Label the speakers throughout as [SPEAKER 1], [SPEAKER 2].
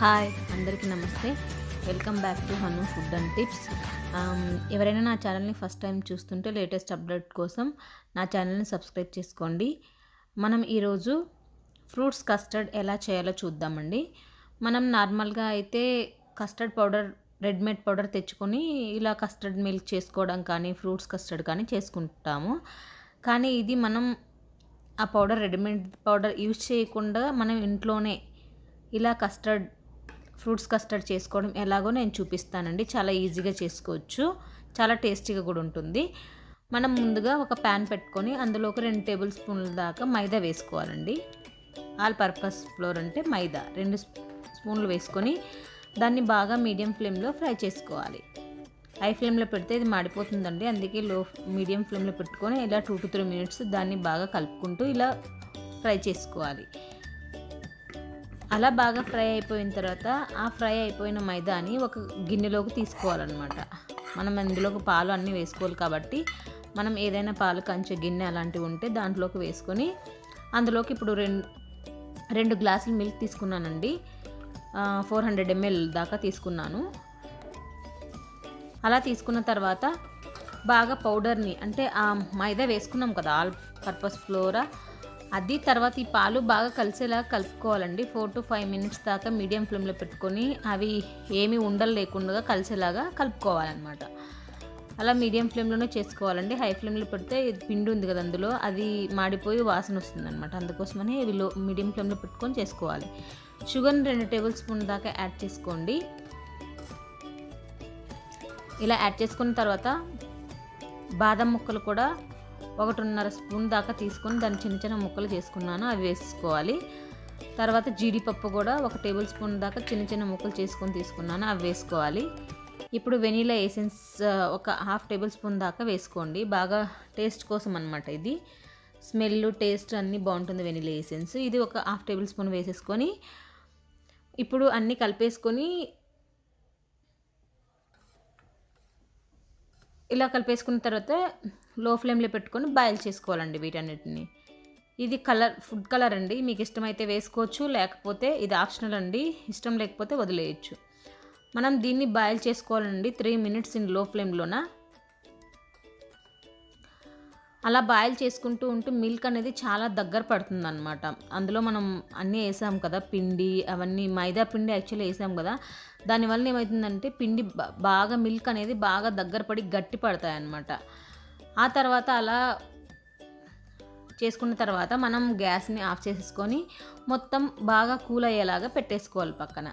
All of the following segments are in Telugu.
[SPEAKER 1] హాయ్ అందరికీ నమస్తే. Welcome back to Hanu food and tips. ఎవరైనా నా ఛానల్ని ఫస్ట్ టైం చూస్తుంటే లేటెస్ట్ అప్డేట్ కోసం నా ఛానల్ని సబ్స్క్రైబ్ చేసుకోండి. మనం ఈరోజు ఫ్రూట్స్ కస్టర్డ్ ఎలా చేయాలో చూద్దామండి. మనం నార్మల్గా అయితే కస్టర్డ్ పౌడర్ రెడీమేడ్ పౌడర్ తెచ్చుకొని ఇలా కస్టర్డ్ మిల్క్ చేసుకోవడం కానీ ఫ్రూట్స్ కస్టర్డ్ కానీ చేసుకుంటాము. కానీ ఇది మనం ఆ పౌడర్ రెడీమేడ్ పౌడర్ యూజ్ చేయకుండా మనం ఇంట్లోనే ఇలా కస్టర్డ్ ఫ్రూట్స్ కస్టర్డ్ చేసుకోవడం ఎలాగో నేను చూపిస్తానండి. చాలా ఈజీగా చేసుకోవచ్చు, చాలా టేస్టీగా కూడా ఉంటుంది. మనం ముందుగా ఒక ప్యాన్ పెట్టుకొని అందులోకి 2 టేబుల్ స్పూన్ల దాకా మైదా వేసుకోవాలండి. ఆల్ పర్పస్ ఫ్లోర్ అంటే మైదా 2 స్పూన్లు వేసుకొని దాన్ని బాగా మీడియం ఫ్లేమ్లో ఫ్రై చేసుకోవాలి. హై ఫ్లేమ్లో పెడితే ఇది మాడిపోతుందండి, అందుకే మీడియం ఫ్లేమ్లో పెట్టుకొని ఇలా 2 to 3 మినిట్స్ దాన్ని బాగా కలుపుకుంటూ ఇలా ఫ్రై చేసుకోవాలి. అలా బాగా ఫ్రై అయిపోయిన తర్వాత ఆ ఫ్రై అయిపోయిన మైదాని ఒక గిన్నెలోకి తీసుకోవాలన్నమాట. మనం అందులోకి పాలు అన్నీ వేసుకోవాలి కాబట్టి మనం ఏదైనా పాలు కంచే గిన్నె అలాంటివి ఉంటే దాంట్లోకి వేసుకొని అందులోకి ఇప్పుడు 2 గ్లాసులు మిల్క్ తీసుకున్నానండి. 400 ml దాకా తీసుకున్నాను. అలా తీసుకున్న తర్వాత బాగా పౌడర్ని అంటే ఆ మైదా వేసుకున్నాం కదా ఆల్ పర్పస్ ఫ్లోరా, అది తర్వాత ఈ పాలు బాగా కలిసేలా కలుపుకోవాలండి. 4 to 5 మినిట్స్ దాకా మీడియం ఫ్లేమ్లో పెట్టుకొని అవి ఏమీ ఉండలు లేకుండా కలిసేలాగా కలుపుకోవాలన్నమాట. అలా మీడియం ఫ్లేమ్లోనే చేసుకోవాలండి. హై ఫ్లేమ్లో పెడితే పిండి ఉంది కదా అందులో అది మాడిపోయి వాసన వస్తుందన్నమాట. అందుకోసమని ఇవి మీడియం ఫ్లేమ్లో పెట్టుకొని చేసుకోవాలి. షుగర్ని 2 టేబుల్ స్పూన్ దాకా యాడ్ చేసుకోండి. ఇలా యాడ్ చేసుకున్న తర్వాత బాదం ముక్కలు కూడా 1.5 స్పూన్ దాకా తీసుకొని దాన్ని చిన్న చిన్న ముక్కలు చేసుకున్నాను, అవి వేసుకోవాలి. తర్వాత జీడిపప్పు కూడా 1 టేబుల్ స్పూన్ దాకా చిన్న చిన్న ముక్కలు చేసుకొని తీసుకున్నాను, అవి వేసుకోవాలి. ఇప్పుడు వెనీలా ఎసెన్స్ ఒక 1/2 టేబుల్ స్పూన్ దాకా వేసుకోండి. బాగా టేస్ట్ కోసం అనమాట, ఇది స్మెల్ టేస్ట్ అన్నీ బాగుంటుంది వెనీలా ఎసెన్స్. ఇది ఒక 1/2 టేబుల్ స్పూన్ వేసేసుకొని ఇప్పుడు అన్నీ కలిపేసుకొని ఇలా కలిపేసుకున్న తర్వాత లో ఫ్లేమ్లో పెట్టుకొని బాయిల్ చేసుకోవాలండి వీటన్నిటిని. ఇది ఫుడ్ కలర్ అండి, మీకు ఇష్టమైతే వేసుకోవచ్చు, లేకపోతే ఇది ఆప్షనల్ అండి, ఇష్టం లేకపోతే వదిలేయచ్చు. మనం దీన్ని బాయిల్ చేసుకోవాలండి 3 మినిట్స్ ఇన్ లో ఫ్లేమ్లోన. అలా బాయిల్ చేసుకుంటూ ఉంటూ మిల్క్ అనేది చాలా దగ్గర పడుతుంది అనమాట. అందులో మనం అన్నీ వేసాం కదా పిండి, అవన్నీ మైదా పిండి యాక్చువల్లీ వేసాం కదా, దానివల్ల ఏమవుతుందంటే పిండి బాగా మిల్క్ అనేది బాగా దగ్గర పడి గట్టి పడతాయి అన్నమాట. ఆ తర్వాత అలా చేసుకున్న తర్వాత మనం గ్యాస్ని ఆఫ్ చేసేసుకొని మొత్తం బాగా కూల్ అయ్యేలాగా పెట్టేసుకోవాలి పక్కన.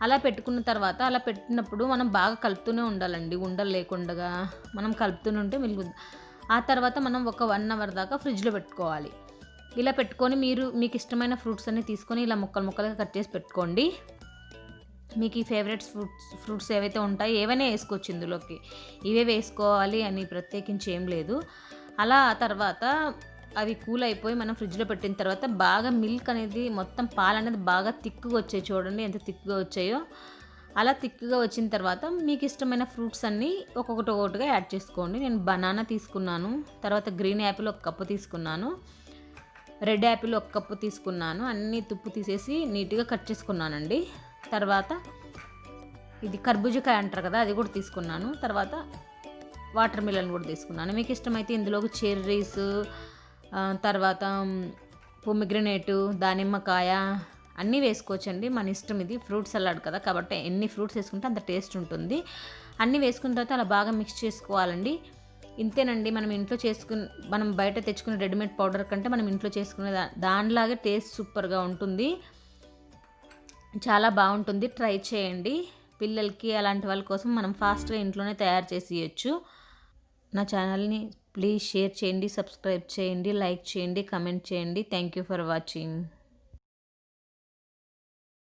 [SPEAKER 1] అలా పెట్టుకున్న తర్వాత అలా పెట్టినప్పుడు మనం బాగా కలుపుతూనే ఉండాలండి, ఉండలు లేకుండా మనం కలుపుతూనే ఉంటే మిల్క్. ఆ తర్వాత మనం ఒక 1 అవర్ దాకా ఫ్రిడ్జ్లో పెట్టుకోవాలి. ఇలా పెట్టుకొని మీకు ఇష్టమైన ఫ్రూట్స్ అన్నీ తీసుకొని ఇలా ముక్కలుగా కట్ చేసి పెట్టుకోండి. మీకు ఈ ఫేవరెట్స్ ఫ్రూట్స్ ఏవైతే ఉంటాయో ఏవైనా వేసుకోవచ్చు ఇందులోకి, ఇవే వేసుకోవాలి అని ప్రత్యేకించి ఏం లేదు. అలా ఆ తర్వాత అవి కూల్ అయిపోయి మనం ఫ్రిడ్జ్లో పెట్టిన తర్వాత బాగా మిల్క్ అనేది మొత్తం పాలు అనేది బాగా థిక్గా వచ్చాయి, చూడండి ఎంత థిక్గా వచ్చాయో. అలా థిక్గా వచ్చిన తర్వాత మీకు ఇష్టమైన ఫ్రూట్స్ అన్నీ ఒక్కొక్కటిగా యాడ్ చేసుకోండి. నేను బనానా తీసుకున్నాను, తర్వాత గ్రీన్ యాపిల్ 1 కప్పు తీసుకున్నాను, రెడ్ యాపిల్ 1 కప్పు తీసుకున్నాను. అన్నీ తుప్పు తీసేసి నీట్గా కట్ చేసుకున్నానండి. తర్వాత ఇది కర్బూజకాయ అంటారు కదా, అది కూడా తీసుకున్నాను. తర్వాత వాటర్ మిలన్ కూడా తీసుకున్నాను. మీకు ఇష్టమైతే ఇందులోకి చెర్రీస్, తర్వాత పొమిగ్రనేటు, దానిమ్మకాయ అన్నీ వేసుకోవచ్చండి, మన ఇష్టం. ఇది ఫ్రూట్ సలాడ్ కదా కాబట్టి ఎన్ని ఫ్రూట్స్ వేసుకుంటే అంత టేస్ట్ ఉంటుంది. అన్నీ వేసుకున్న తర్వాత అలా బాగా మిక్స్ చేసుకోవాలండి. ఇంతేనండి, మనం బయట తెచ్చుకునే రెడీమేడ్ పౌడర్ కంటే మనం ఇంట్లో చేసుకునే దానిలాగే టేస్ట్ సూపర్గా ఉంటుంది, చాలా బాగుంటుంది. ట్రై చేయండి. పిల్లలకి అలాంటి వాళ్ళ కోసం మనం ఫాస్ట్గా ఇంట్లోనే తయారు చేసి ఇవ్వచ్చు. నా ఛానల్ని ప్లీజ్ షేర్ చేయండి, సబ్స్క్రైబ్ చేయండి, లైక్ చేయండి, కమెంట్ చేయండి. Thank you for watching.